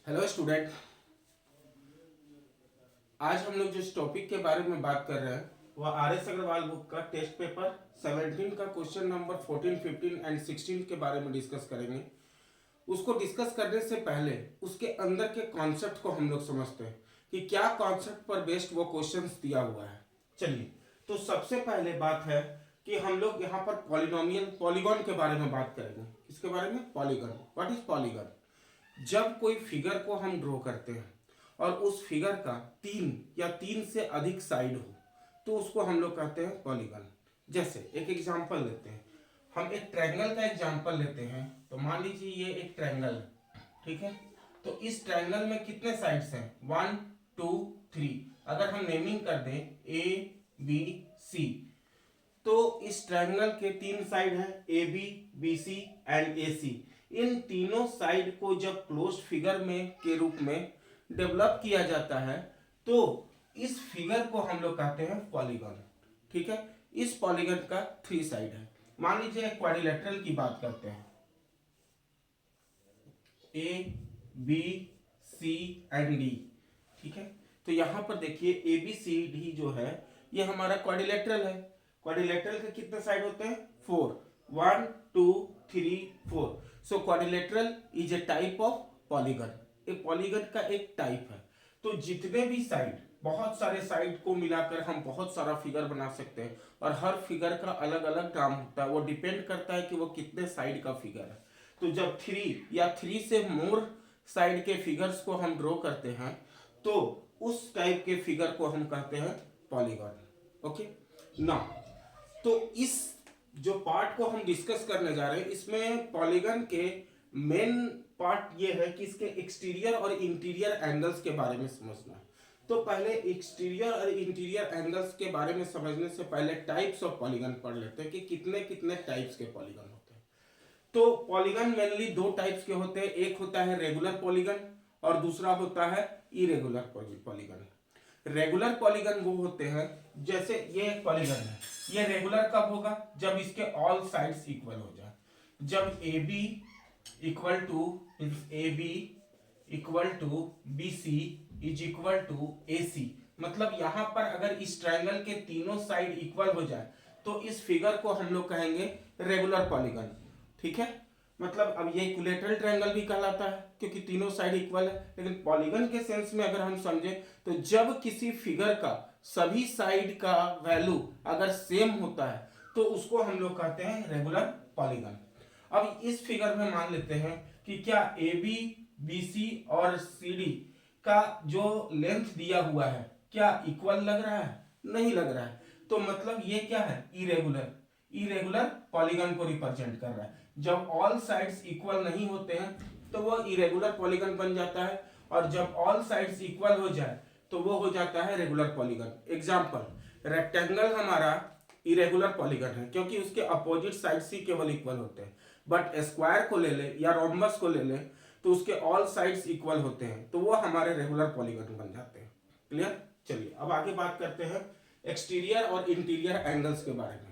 Hello student. आज हम लोग जिस टॉपिक के बारे में बात कर रहे हैं वह आर एस अग्रवाल बुक का टेस्ट पेपर 17 का क्वेश्चन नंबर 14, 15 एंड 16 के बारे में डिस्कस करेंगे। उसको डिस्कस करने से पहले उसके अंदर के कॉन्सेप्ट को हम लोग समझते हैं कि क्या कॉन्सेप्ट पर बेस्ड वो क्वेश्चंस दिया हुआ है। चलिए, तो सबसे पहले बात है कि हम लोग यहाँ पर पॉलीगॉन के बारे में बात करेंगे। इसके बारे में पॉलीगॉन, व्हाट इज पॉलीगॉन। जब कोई फिगर को हम ड्रॉ करते हैं और उस फिगर का 3 से अधिक साइड हो तो उसको हम लोग कहते हैं पॉलीगॉन। जैसे एक एग्जांपल लेते हैं, हम एक ट्रायंगल का एग्जांपल लेते हैं। तो मान लीजिए ये एक ट्रायंगल है, ठीक है। तो इस ट्रायंगल में कितने साइड्स हैं? 1 2 3। अगर हम नेमिंग कर दें ए बी सी, तो इस ट्रायंगल के 3 साइड हैं, A B, B C and A C. इन तीनों साइड को जब क्लोज्ड फिगर में के रूप में डेवलप किया जाता है तो इस फिगर को हम लोग कहते हैं पॉलीगॉन, ठीक है। इस पॉलीगॉन का 3 साइड है। मान लीजिए एक क्वाड्रिलेटरल की बात करते हैं, A B C and D, ठीक है। तो यहां पर देखिए ए बी सी डी जो है ये हमारा क्वाड्रिलेटरल है। क्वाड्रिलेटरल के कितने साइड होते हैं? 4, 1 2 3 4। सो quadrilateral is a type of polygon. एक पॉलीगन का एक टाइप है। तो जितने भी साइड, बहुत सारे साइड को मिलाकर हम बहुत सारा फिगर बना सकते हैं और हर फिगर का अलग अलग नाम होता है। वो डिपेंड करता है कि वो कितने साइड का फिगर है। तो जब 3 या 3 से मोर साइड के फिगर्स को हम ड्रॉ करते हैं तो उस टाइप के फिगर को हम कहते हैं पॉलीगॉन। ओके ना, तो इस जो पार्ट को हम डिस्कस करने जा रहे हैं इसमें पॉलीगन के मेन पार्ट ये है कि इसके एक्सटीरियर और इंटीरियर एंगल्स के बारे में समझना है। तो पहले एक्सटीरियर और इंटीरियर एंगल्स के बारे में समझने से पहले टाइप्स ऑफ पॉलीगन पढ़ लेते हैं कि कितने कितने टाइप्स के पॉलीगन होते हैं। तो पॉलीगन मेनली 2 टाइप्स के होते हैं, एक होता है रेगुलर पॉलीगन और दूसरा होता है इरेगुलर पॉलीगन। रेगुलर पॉलीगन वो होते हैं, जैसे ये एक पॉलीगन है, ये रेगुलर कब होगा? जब इसके ऑल साइड्स इक्वल हो जाए। जब A B equal to A B equal to B C is equal to A C, मतलब यहां पर अगर इस ट्रायंगल के तीनों साइड इक्वल हो जाए तो इस फिगर को हम लोग कहेंगे रेगुलर पॉलीगन, ठीक है। मतलब अब ये इक्विलेटरल ट्रायंगल भी कहलाता है क्योंकि तीनों साइड इक्वल है। लेकिन पॉलीगन के सेंस में अगर हम समझे तो जब किसी फिगर का सभी साइड का वैल्यू अगर सेम होता है तो उसको हम लोग कहते हैं रेगुलर पॉलीगन। अब इस फिगर में मान लेते हैं कि क्या ए बी बी सी और सी डी का जो लेंथ दिया हुआ है क्या इक्वल लग रहा है? नहीं लग रहा है। तो मतलब ये क्या है? इरेगुलर पॉलीगन को रिप्रेजेंट कर रहा है। जब ऑल साइड्स इक्वल नहीं होते हैं तो वो इरेगुलर पॉलीगन बन जाता है, और जब ऑल साइड्स इक्वल हो जाए तो वो हो जाता है रेगुलर पॉलीगन। एग्जांपल, रेक्टेंगल हमारा इरेगुलर पॉलीगन है क्योंकि उसके अपोजिट साइड्स ही केवल इक्वल होते हैं। बट स्क्वायर को ले ले या रोम्बस को ले ले तो उसके ऑल साइड्स इक्वल होते हैं, तो वो हमारे रेगुलर पॉलीगन बन जाते हैं। क्लियर? चलिए अब आगे बात करते हैं एक्सटीरियर और इंटीरियर एंगल्स के बारे में।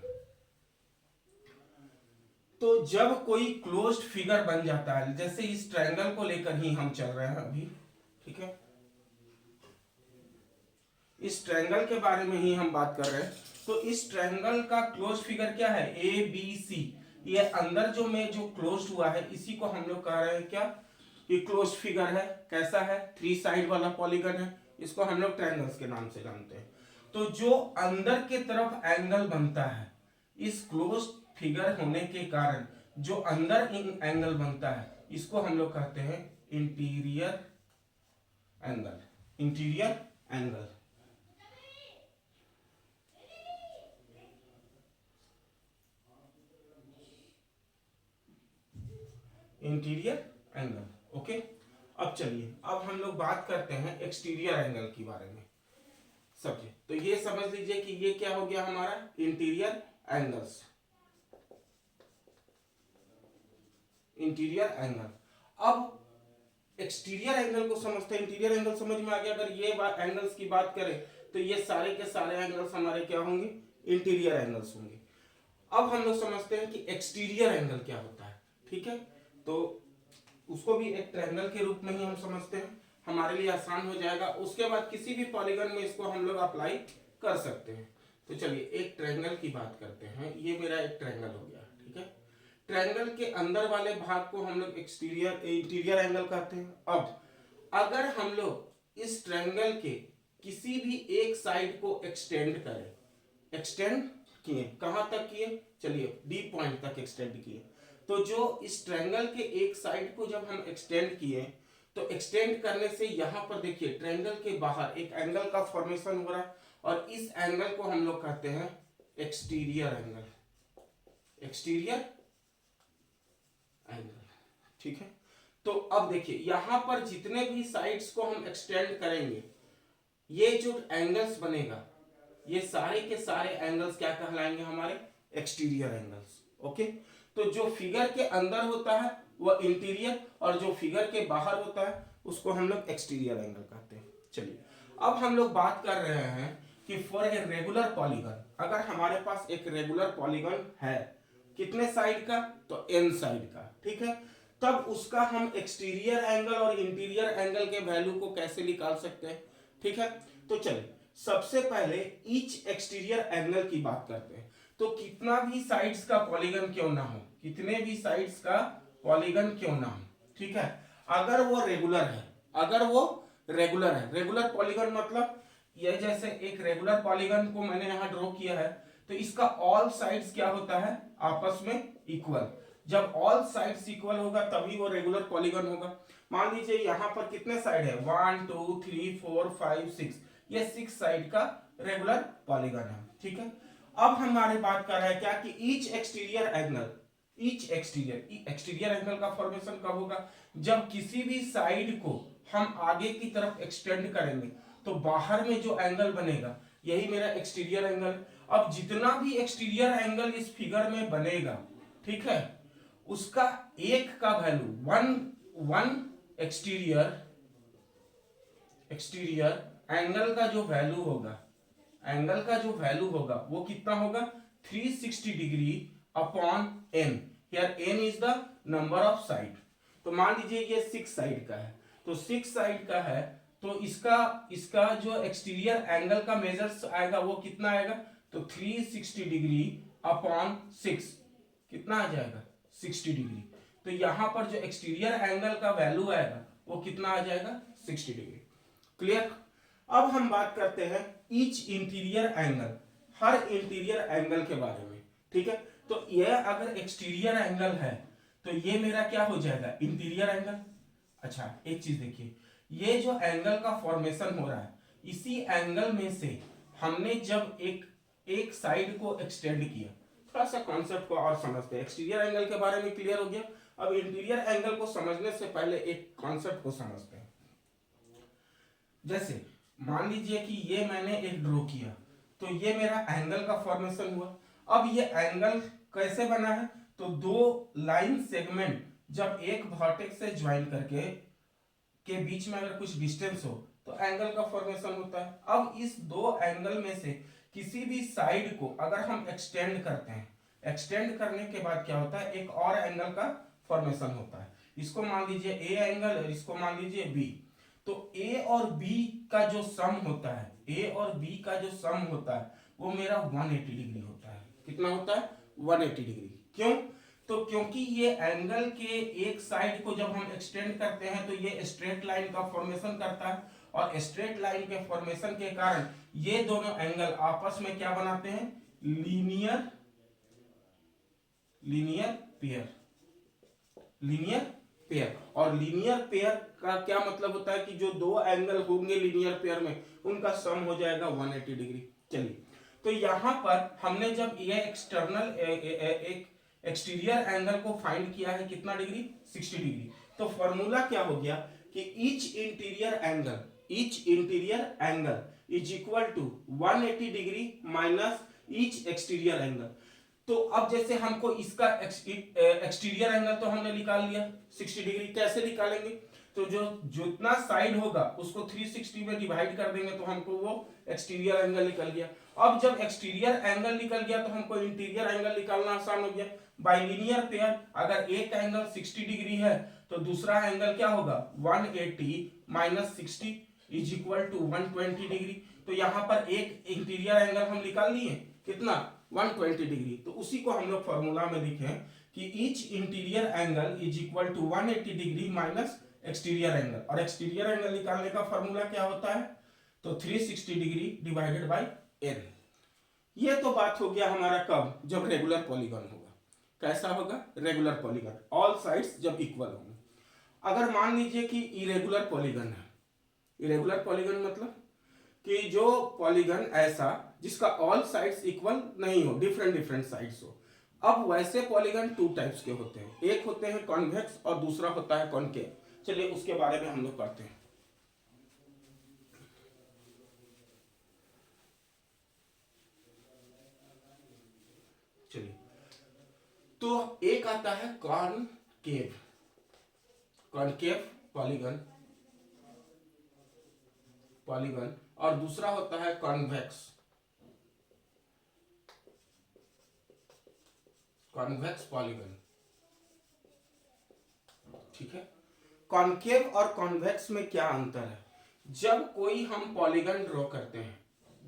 तो जब कोई क्लोज्ड फिगर बन जाता है, जैसे इस ट्रायंगल को लेकर ही हम चल रहे हैं अभी, ठीक है, इस ट्रायंगल के बारे में ही हम बात कर रहे हैं। तो इस ट्रायंगल का क्लोज्ड फिगर क्या है? A B C. ये अंदर जो क्लोज्ड हुआ है इसी को हम लोग कह रहे हैं क्या? ये क्लोज्ड फिगर है। कैसा है? 3 साइड वाला पॉलीगन है। इसको हम लोग ट्रायंगल्स के नाम से जानते हैं। तो जो अंदर के तरफ एंगल बनता है इस क्लोज्ड फिगर होने के कारण, जो अंदर एंगल बनता है इसको हम लोग कहते हैं interior angle. Interior angle, interior angle. Okay, अब चलिए अब हम लोग बात करते हैं एक्सटीरियर एंगल के बारे में। समझे? तो ये समझ लीजिए कि ये क्या हो गया हमारा इंटीरियर एंगल्स। Interior angle. अब एक्सटीरियर एंगल को समझते हैं। इंटीरियर एंगल समझ में आ गया। अगर ये एंगल्स की बात करें तो ये सारे के सारे एंगल्स हमारे क्या होंगे? इंटीरियर एंगल्स होंगे। अब हम लोग समझते हैं कि एक्सटीरियर एंगल क्या होता है, ठीक है। तो उसको भी एक ट्रायंगल के रूप में ही हम समझते हैं, हमारे लिए आसान हो जाएगा। उसके बाद किसी भी पॉलीगन में इसको हम लोग अप्लाई कर सकते हैं। तो चलिए एक ट्रायंगल की बात करते हैं। ये मेरा एक ट्रायंगल हो गया, ठीक है। ट्रायंगल के अंदर वाले भाग को हम लोग इंटीरियर एंगल कहते हैं। अब अगर हम लोग इस ट्रायंगल के किसी भी एक साइड को एक्सटेंड करें, एक्सटेंड किए, कहां तक किए, चलिए डी पॉइंट तक एक्सटेंड किए, तो जो इस ट्रायंगल के एक साइड को जब हम एक्सटेंड किए, तो एक्सटेंड करने से यहां पर देखिए ट्रायंगल के बाहर एक एंगल का फॉर्मेशन हो रहा है, और इस एंगल को हम लोग कहते हैं एक्सटीरियर एंगल, एक्सटीरियर एंगल, ठीक है। तो अब देखिए यहां पर जितने भी साइड्स को हम एक्सटेंड करेंगे, ये जो एंगल्स बनेगा, ये सारे के सारे एंगल्स क्या कहलाएंगे, हमारे एक्सटीरियर एंगल्स। ओके, तो जो फिगर के अंदर होता है वह इंटीरियर, और जो फिगर के बाहर होता है उसको हम लोग एक्सटीरियर एंगल कहते हैं। चलिए अब हम लोग बात कर रहे हैं कि फॉर ए रेगुलर पॉलीगन, अगर हमारे पास एक रेगुलर पॉलीगन है, कितने साइड का, तो एन साइड का, ठीक है, तब उसका हम एक्सटीरियर एंगल और इंटीरियर एंगल के वैल्यू को कैसे निकाल सकते हैं, ठीक है। तो चलिए सबसे पहले ईच एक्सटीरियर एंगल की बात करते हैं। तो कितना भी साइड्स का पॉलीगन क्यों ना हो, कितने भी साइड्स का पॉलीगन क्यों ना हो, ठीक है, अगर वो रेगुलर है, अगर वो रेगुलर है, रेगुलर पॉलीगन मतलब ये जैसे एक रेगुलर पॉलीगन को मैंने यहां ड्रॉ किया है, तो इसका ऑल साइड्स क्या होता है, आपस में इक्वल। जब ऑल साइड्स इक्वल होगा तभी वो रेगुलर पॉलीगन होगा। मान लीजिए यहां पर कितने साइड है, 1 2 3 4 5 6, ये 6 साइड का रेगुलर पॉलीगन है, ठीक है। अब हमारे बात कर रहे हैं क्या कि each exterior angle, each exterior angle का फॉर्मेशन कब होगा, जब किसी भी साइड को हम आगे की तरफ एक्सटेंड करेंगे, तो बाहर में जो एंगल बनेगा यही मेरा एक्सटीरियर एंगल। अब जितना भी एक्सटीरियर एंगल इस फिगर में बनेगा, ठीक है, उसका एक का वैल्यू वन एक्सटीरियर एंगल का जो वैल्यू होगा, एंगल का जो वैल्यू होगा वो कितना होगा, 360 degree upon n. Here n is the number of side. तो मान लीजिए ये 6 साइड का है, तो 6 साइड का है, तो इसका जो एक्सटीरियर एंगल का मेजर्स आएगा वो कितना आएगा, तो 360 डिग्री अपॉन 6 कितना आ जाएगा, 60 डिग्री। तो यहां पर जो एक्सटीरियर एंगल का वैल्यू आएगा वो कितना आ जाएगा, 60 डिग्री। क्लियर। अब हम बात करते हैं ईच इंटीरियर एंगल, हर इंटीरियर एंगल के बारे में, ठीक है। तो यह अगर एक्सटीरियर एंगल है तो ये मेरा क्या हो जाएगा, इंटीरियर एंगल। अच्छा एक चीज देखिए, ये जो एंगल का फॉर्मेशन हो रहा है, इसी एंगल में से हमने जब एक साइड को एक्सटेंड किया, थोड़ा सा कॉन्सेप्ट को और समझते हैं। एक्सटीरियर एंगल के बारे में क्लियर हो गया। अब इंटीरियर एंगल को समझने से पहले एक कॉन्सेप्ट को समझते हैं। जैसे मान लीजिए कि ये मैंने एक ड्रॉ किया, तो ये मेरा एंगल का फॉर्मेशन हुआ। अब ये एंगल कैसे बना है, तो दो लाइन सेगमेंट जब एक वर्टेक्स से ज्वाइन करके के बीच में अगर कुछ डिस्टेंस हो तो एंगल का फॉर्मेशन होता है। अब इस दो एंगल में से किसी भी साइड को अगर हम एक्सटेंड करते हैं, एक्सटेंड करने के बाद क्या होता है, एक और एंगल का फॉर्मेशन होता है। इसको मान लीजिए ए एंगल, इसको मान लीजिए बी। तो ए और बी का जो सम होता है, ए और बी का जो सम होता है वो मेरा 180 डिग्री होता है। कितना होता है, 180 डिग्री। क्यों, तो क्योंकि ये एंगल के एक साइड को जब हम एक्सटेंड करते हैं तो ये स्ट्रेट लाइन का फॉर्मेशन करता है, और स्ट्रेट लाइन के फॉर्मेशन के कारण ये दोनों एंगल आपस में क्या बनाते हैं, लीनियर पेयर, लीनियर पेयर। और लीनियर पेयर का क्या मतलब होता है कि जो दो एंगल होंगे लीनियर पेयर में उनका सम हो जाएगा 180 डिग्री। चलिए, तो यहां पर हमने जब ये एक्सटर्नल एक एक्सटीरियर एंगल को फाइंड किया है, कितना डिग्री, 60 डिग्री। तो फॉर्मूला क्या हो गया कि each interior angle is equal to 180 degree minus each exterior angle. तो अब जैसे हमको इसका एक्सटीरियर एंगल तो हमने निकाल लिया 60 डिग्री। कैसे निकालेंगे, तो जो जितना साइड होगा उसको 360 में डिवाइड कर देंगे तो हमको वो एक्सटीरियर एंगल निकल गया। अब जब एक्सटीरियर एंगल निकल गया तो हमको इंटीरियर एंगल निकालना आसान हो गया। बाइलिनियर पेयर, अगर एक एंगल 60 डिग्री है तो दूसरा एंगल क्या होगा 180 minus 60 is equal to 120 degree. तो यहाँ पर एक इंटीरियर एंगल हम निकाल लिए, कितना 120 डिग्री। तो उसी को हम लोग फॉर्मूला में लिखे कि each interior angle is equal to 180 degree minus exterior angle, और एक्सटीरियर एंगल निकालने का फॉर्मूला क्या होता है, तो 360 डिग्री डिवाइडेड बाय n। ये तो बात हो गया हमारा कब, जब रेगुलर पॉलीगॉन होगा। कैसा होगा, रेगुलर पॉलीगॉन, ऑल साइड्स जब इक्वल होंगे। अगर मान लीजिए कि इरेगुलर पॉलीगॉन है, इरेगुलर पॉलीगॉन मतलब कि जो पॉलीगॉन ऐसा जिसका ऑल साइड्स इक्वल नहीं हो, डिफरेंट डिफरेंट साइड्स हो। अब वैसे पॉलीगॉन टू टाइप्स के होते हैं, एक होते हैं कॉन्वेक्स और दूसरा होता है कॉनकेव। चलिए उसके बारे में हम लोग पढ़ते हैं। चलिए, तो एक आता है कॉनकेव, कॉनकेव पॉलीगॉन, पॉलीगॉन, और दूसरा होता है कॉन्वेक्स, कॉन्वेक्स पॉलीगॉन। ठीक है, कॉनकेव और कॉन्वेक्स में क्या अंतर है, जब कोई हम पॉलीगन ड्रॉ करते हैं,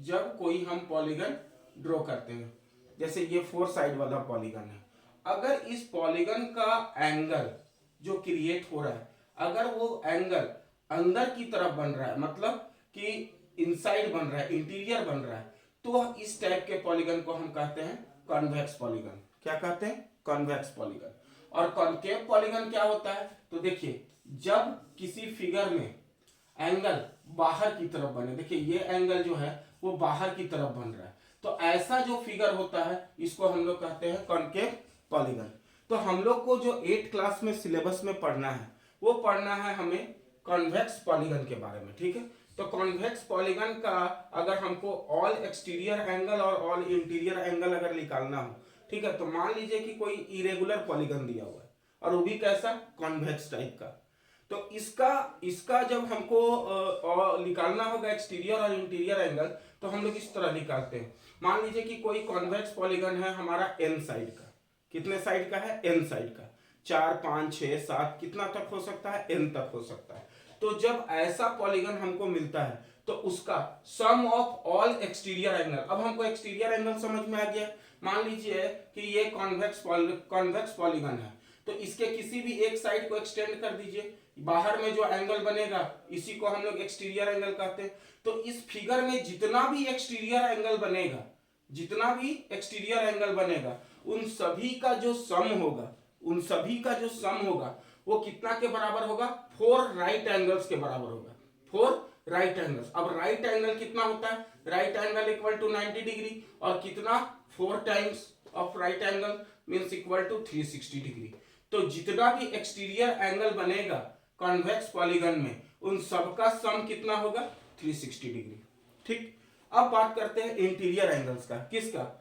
जब कोई हम पॉलीगन ड्रॉ करते हैं, जैसे ये 4 साइड वाला पॉलीगन है, अगर इस पॉलीगन का एंगल जो क्रिएट हो रहा है, अगर वो एंगल अंदर की तरफ बन रहा है, मतलब कि इनसाइड बन रहा है, इंटीरियर बन रहा है, तो इस टाइप के पॉलीगन को हम कहते हैं कॉन्वेक्स पॉलीगन। क्या कहते हैं, कॉन्वेक्स पॉलीगन। और कॉनकेव पॉलीगन क्या होता है, तो देखिए जब किसी फिगर में एंगल बाहर की तरफ बने, देखिए ये एंगल जो है वो बाहर की तरफ बन रहा है, तो ऐसा जो फिगर होता है इसको हम लोग कहते हैं कॉनकेव पॉलीगन। तो हम लोग को जो 8 क्लास में सिलेबस में पढ़ना है, वो पढ़ना है हमें कॉन्वेक्स पॉलीगन के बारे में। ठीक है, तो कॉन्वेक्स पॉलीगन का अगर हमको ऑल एक्सटीरियर एंगल और ऑल इंटीरियर एंगल अगर निकालना हो, ठीक है, तो मान लीजिए कि कोई इरेगुलर पॉलीगन दिया हुआ है और वो भी कैसा, कॉन्वेक्स टाइप का, तो इसका इसका जब हमको निकालना होगा एक्सटीरियर और इंटीरियर एंगल, तो हम लोग इस तरह निकालते हैं। मान लीजिए कि कोई कॉन्वेक्स पॉलीगन है हमारा एन साइड का, कितने साइड का है, एन साइड का, 4 5 6 7 कितना तक हो सकता है, एन तक हो सकता है। तो जब ऐसा पॉलीगन हमको मिलता है तो उसका सम ऑफ ऑल एक्सटीरियर एंगल, अब हमको एक्सटीरियर एंगल समझ में आ गया। मान लीजिए कि ये कॉन्वेक्स पॉलीगन है, तो इसके किसी भी एक साइड को एक्सटेंड कर दीजिए, बाहर में जो एंगल बनेगा इसी को हम लोग एक्सटीरियर एंगल कहते हैं। तो इस फिगर में जितना भी एक्सटीरियर एंगल बनेगा, जितना भी एक्सटीरियर एंगल बनेगा, उन सभी का जो सम होगा, उन सभी का जो सम होगा वो कितना के बराबर होगा, 4 राइट एंगल्स के बराबर होगा, 4 राइट एंगल्स। अब राइट एंगल कितना होता है, right angle equal to 90 degree, और कितना 4 times of right angle means equal to 360 degree. तो जितना भी एक्सटीरियर एंगल बनेगा कॉन्वेक्स पॉलीगन में, उन सबका सम कितना होगा, 360 डिग्री। ठीक, अब बात करते हैं इंटीरियर एंगल्स का, किसका,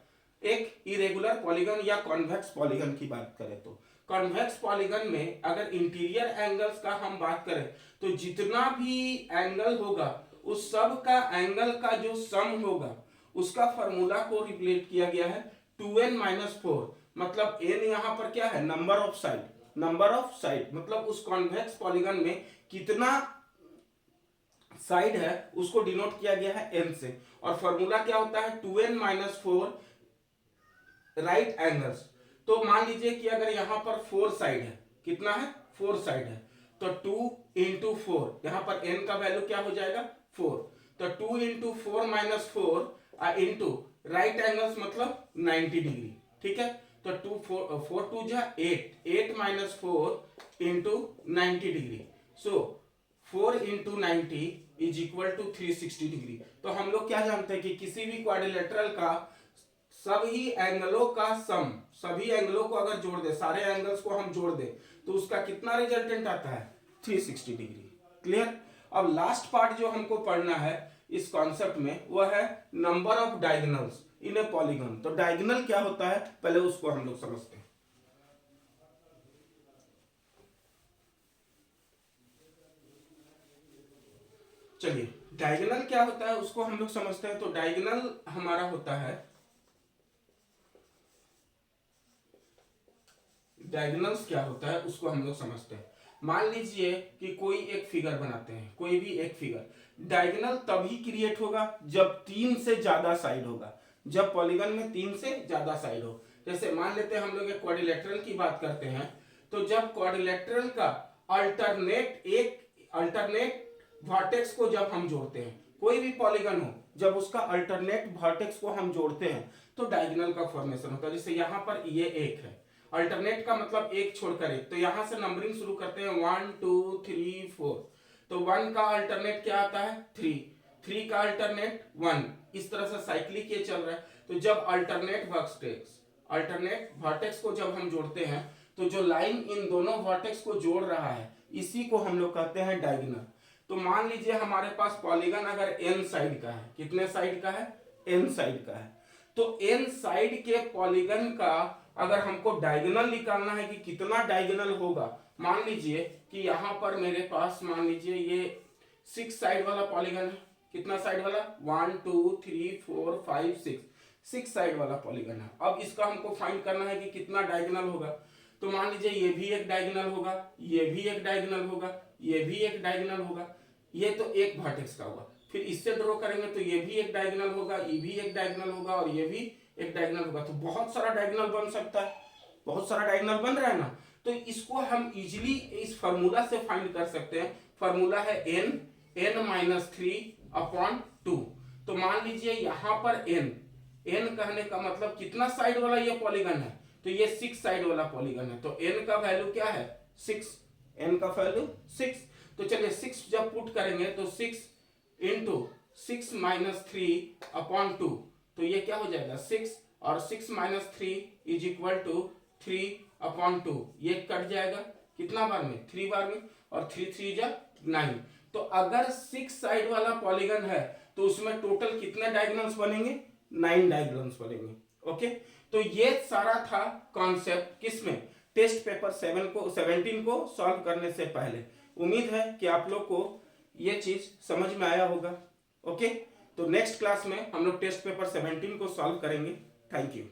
एक इरेगुलर पॉलीगन या कॉन्वेक्स पॉलीगन की बात करें तो कॉन्वेक्स पॉलीगन में अगर इंटीरियर एंगल्स का हम बात करें तो जितना भी एंगल होगा उस सब का एंगल का जो सम होगा उसका फॉर्मूला को रिप्लेट किया गया है 2n-4, मतलब n यहां पर क्या है, number of side, number of side मतलब उस कॉन्वेक्स पॉलीगन में कितना साइड है उसको डिनोट किया गया है n से, और फॉर्मूला क्या होता है 2n-4 राइट एंगल्स। तो मान लीजिए कि अगर यहां पर 4 साइड है, कितना है, 4 साइड है, तो 2 इंटू 4, यहां पर n का वैल्यू क्या हो जाएगा, 4, तो 2 इंटू 4-4 इंटू राइट एंगल्स मतलब 90 डिग्री। ठीक है, तो 4 2 जा 8 into 90 degree, so 4 into 90 is equal to 360 degree. तो हम लोग क्या जानते हैं कि किसी भी क्वाड्रिलेटरल का सभी एंगलों का सम, सभी एंगलों को अगर जोड़ दे, सारे एंगल्स को हम जोड़ दे, तो उसका कितना रिजल्टेंट आता है, 360 डिग्री। क्लियर। अब लास्ट पार्ट जो हमको पढ़ना है इस कॉन्सेप्ट में वह है number of diagonals in A polygon. तो डायगोनल क्या होता है पहले उसको हम लोग समझते हैं। चलिए, डायगोनल क्या होता है उसको हम लोग समझते हैं। तो डायगोनल हमारा होता है डायगोनल्स क्या होता है उसको हम लोग समझते हैं। मान लीजिए कि कोई एक फिगर बनाते हैं, कोई भी एक फिगर, डायगोनल तभी क्रिएट होगा जब 3 से ज्यादा साइड होगा, जब पॉलीगन में 3 से ज्यादा साइड हो। जैसे मान लेते हैं हम लोग एक क्वाड्रिलेटरल की बात करते हैं, तो जब क्वाड्रिलेटरल का अल्टरनेट वर्टेक्स को जब हम जोड़ते हैं, कोई भी पॉलीगन हो जब उसका अल्टरनेट वर्टेक्स को हम जोड़ते हैं तो डायगोनल का फॉर्मेशन होता है। जैसे यहाँ पर ये एक है, अल्टरनेट का मतलब एक छोड़कर एक, तो यहां से नंबरिंग शुरू करते हैं 1 2 3 4, तो 1 का अल्टरनेट क्या आता है 3, 3 का अल्टरनेट 1, इस तरह से साइक्लिक ये चल रहा है। तो जब अल्टरनेट वर्टेक्स को जब हम जोड़ते हैं तो जो लाइन इन दोनों वर्टेक्स को जोड़ रहा है इसी को हम लोग कहते हैं डायगोनल। तो मान लीजिए हमारे पास पॉलीगन अगर n साइड का है, कितने साइड का है, n साइड का है, तो n साइड के पॉलीगन का अगर हमको डायगोनल निकालना है कि कितना डायगोनल होगा, मान लीजिए कि यहां पर मेरे पास मान लीजिए ये 6 साइड वाला पॉलीगन है, कितना साइड वाला 1 2 3 4 5 6 साइड वाला पॉलीगन है। अब इसका हमको फाइंड करना है कि कितना डायगोनल होगा, तो मान लीजिए ये भी एक डायगोनल होगा, ये भी एक डायगोनल होगा, ये भी एक डायगोनल होगा, ये तो एक वर्टेक्स का हुआ। फिर इससे ड्रॉ करेंगे तो ये भी एक डायगोनल होगा, ये भी एक डायगोनल होगा और ये भी एक डायगोनल होगा। तो बहुत सारा डायगोनल बन सकता है, बहुत सारा डायगोनल बन रहा है ना। तो इसको हम इजीली इस फार्मूला से फाइंड कर सकते हैं। फार्मूला है n-3/2। तो मान लीजिए यहां पर n कहने का मतलब कितना साइड वाला ये पॉलीगन है, तो ये 6 साइड वाला पॉलीगन है, तो n का वैल्यू क्या है 6, n का वैल्यू 6। तो चलिए 6 जब पुट करेंगे तो 6 इंटू 6 माइनस 3/2, तो ये क्या हो जाएगा 6 और 6 माइनस 3 इज इक्वल टू 3/2, ये कट जाएगा कितना बार में 3 बार में, और 3 3 जा 9। तो अगर 6 साइड वाला पॉलीगन है तो उसमें टोटल कितने डायगोनल्स बनेंगे 9 डायगोनल्स बनेंगे। ओके, तो ये सारा था कॉन्सेप्ट किसमें, टेस्ट पेपर 17 को सॉल्व करने से पहले। उम्मीद है कि आप लोग को ये चीज समझ में आया होगा। ओके, तो नेक्स्ट क्लास में हम लोग टेस्ट पेपर 17 को सॉल्व करेंगे। Thank you.